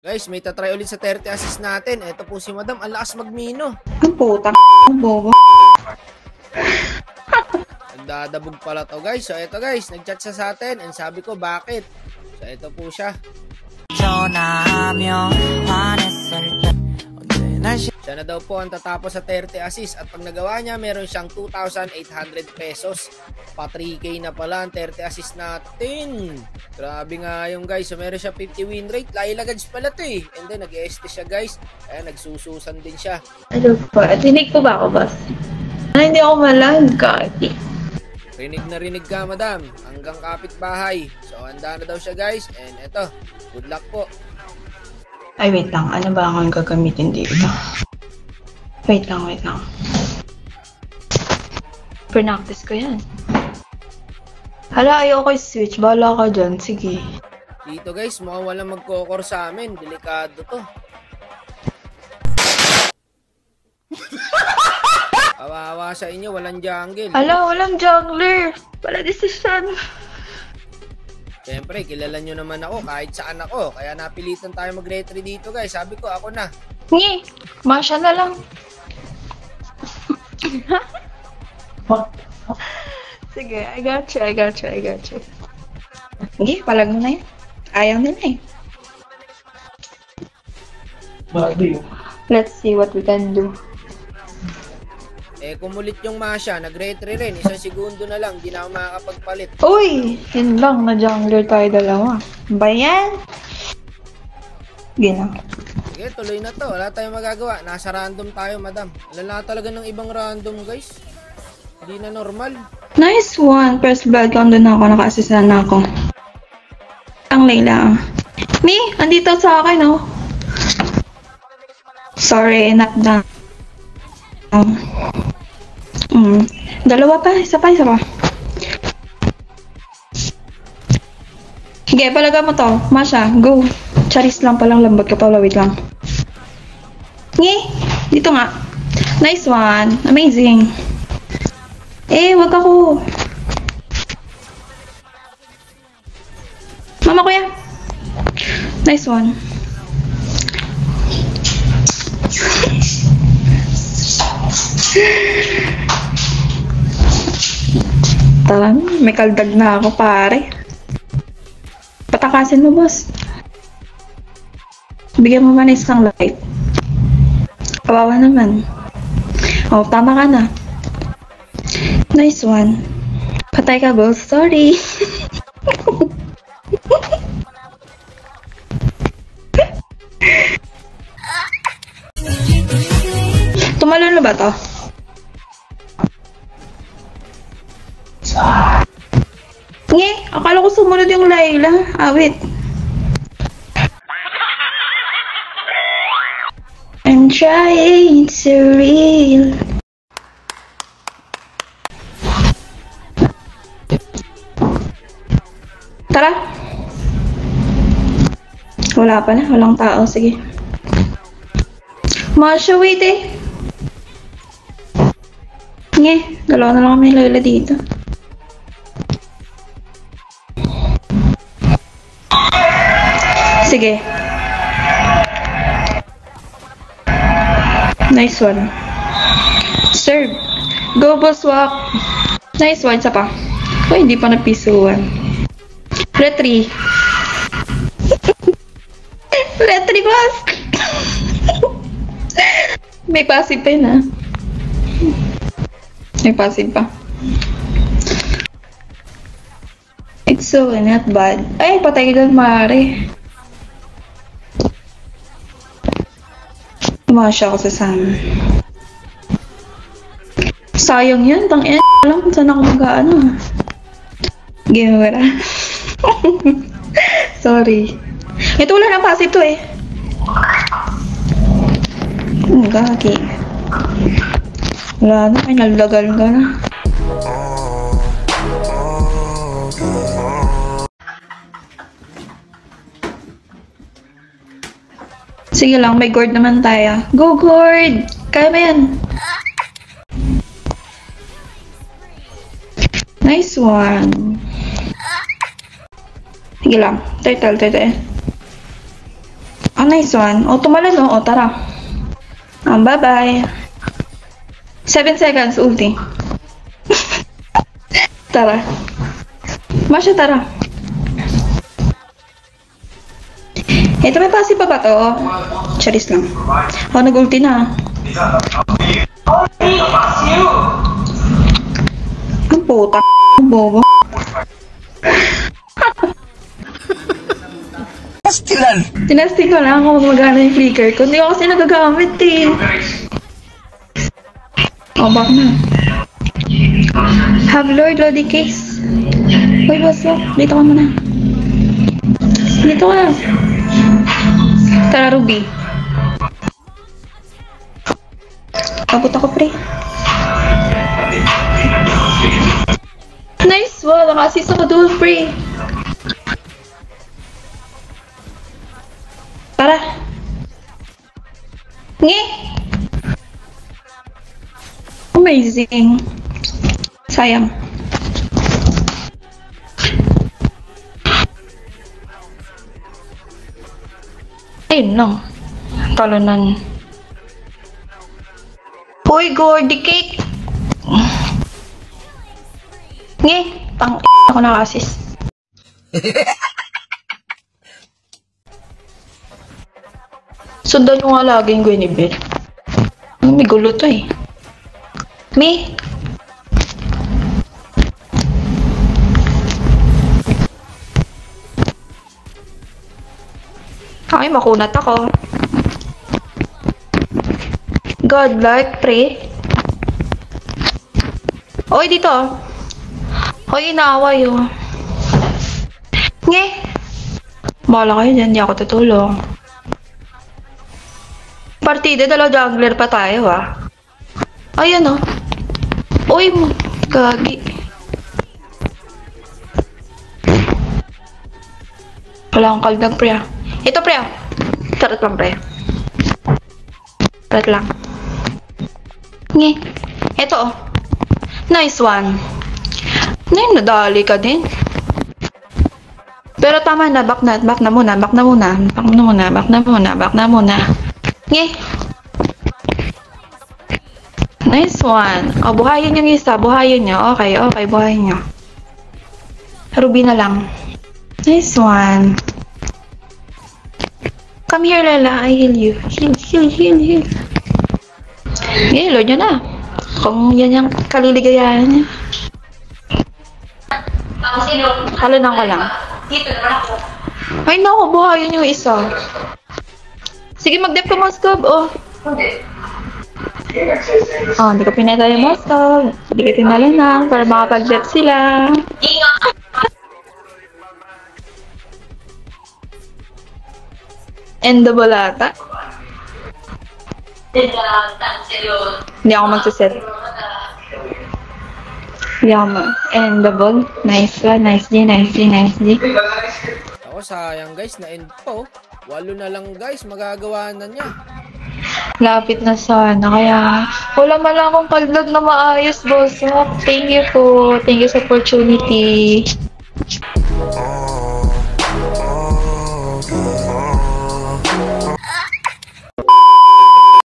Guys, may tatry ulit sa 30 assist natin. Ito po si Madam, ang lakas magmino. Ang puta bobo. Nagdadabog pala to guys. So ito guys, nagchat siya sa atin and sabi ko bakit. So ito po siya. Siya na daw po ang tatapos sa 30 assist at pag nagawa niya meron siyang 2,800 pesos. Pa 3K na pala ang 30 assist natin. Grabe nga yung guys. So meron siya 50 win rate. Lailagads pala to eh. And then nag-EST siya guys. Kaya nagsususan din siya. Ano po? Tinig ko ba ako, boss? Hindi ako malagkati. Rinig ka madam. Hanggang kapitbahay. So handa na daw siya guys. And eto, good luck po. Ay, wait lang. Ano ba akong gagamitin dito? Wait lang. Practice ko yan. Hala, ayoko switch. Bahala ka dyan. Sige. Dito guys, mukhang walang magkokor sa amin. Delikado to. Kawawa sa inyo, walang jungle. Hala, walang jungler. Wala decision. Siyempre, kilala nyo naman ako kahit saan ako. Kaya napilitan tayo mag-retry dito guys. Sabi ko, ako na. Ngi, Masha na lang. Sige, I got you. Ngi, palag mo na yun. Ayaw nila eh. Let's see what we can do. Eh, kumulit yung Masha, nag-retry rin. Isang segundo na lang, di na ako makakapagpalit. Uy! Yun lang, na-jungler tayo dalawa. Ba yan? Gina. Sige, tuloy na to. Wala tayong magagawa. Nasa random tayo, madam. Wala talaga ng ibang random, guys. Hindi na normal. Nice one! First blood count doon ako. Naka-assist na ako. Ang Layla. Me, andito sa akin, oh. Sorry, not done. Dalawa pa, isa pa. Sige, palaga mo to. Masha, go. Charis lang palang lambot ka pa, wait lang. Ngi, dito nga. Nice one. Amazing. Eh, wag ako. Mama ko yan. Nice one. May kaldag na ako, pare. Patakasin mo, boss. Bigyan mo man isang light. Kawawa naman. Oh, tama ka na. Nice one. Patay ka, boss. Sorry. Tumalon na ba to? Nge, akala ko sumunod yung Layla. Wait. I'm trying to real. Tara. Wala pa na. Walang tao. Sige. Masha, wait eh. Nge, dalawa na lang kami Layla dito. Sige. Nice one. Serve. Go, boss, walk. Nice one. Isa pa. Uy, hindi pa napisuan. Retry. Retry, boss. May passive pa yun, ah. May passive pa. It's so not bad. Ay, patay ka doon, Mare. Masya ako sa sana. Sayang yan, tang-ina. Alam kung saan ako mag-ano. Gimera. Sorry. Ito wala ng passive to eh. Gagi. Wala na, ay nalagal ka na. Sige lang, may gourd naman tayo. Go, gourd! Kaya ba yan? Nice one. Sige lang. Turtle. Ah, nice one. O, tumalon o. O, tara. Bye-bye. 7 seconds, ulti. Tara. Masya, tara. Ito, may passive pa ba to? Charis lang. O, nag-ulti na. Ang puta. Ang bobo. Tinasting ko lang kung magana yung flicker ko. Hindi ko kasi nagagamit eh. O, back na. Have Lord Lodi case. Uy, boss up. Dito ka muna. Dito ka. Tara, Ruby. Abot ako, pre. Nice one. Naka-assist ako dual, pre. Tara. Nge. Amazing. Sayang. Ayun lang. Talunan. Hoy, Gordy Cake! Nge! Tang ako naka-assist. Sundan nyo nga lagi yung Guinevere. May gulo to eh. Me? Ay, makunat ako. Godlike, pre. Oy, dito. Oy, inaaway oh. Nge. Bahala kayo dyan, di ako tutulong. Partida, dalawa jungler pa tayo ah. Ayan oh. Oy, gagi. Wala akong kaldag, pre ah. Ito, pre ah. Tarot lang, pre. Tarot lang. Nge. Ito oh. Nice one. Nadali ka din. Pero tama na, back na muna. Nge. Nice one. O, buhayin yung isa. Buhayin nyo. Okay, buhayin nyo. Ruby na lang. Nice one. Come here, Lela. I heal you. Heal. Heal nyo na. Kung yan yung kaliligayahan niya. Halunan ko lang. Ay, naku. Buhayin yung isa. Sige, mag-dep ka, Moskov. Oh, hindi ko pinatay yung Moskov. Hindi ko tinalan lang para makapag-dep sila. Endable ata. Hindi ako magsaset. Endable. Nice one. Nice G. Ako, sayang guys, na-end po. 8 na lang guys, magagawa na niya. Lapit na sana. Kaya, wala man lang akong kaldag na maayos, boss. Thank you po. Thank you sa opportunity.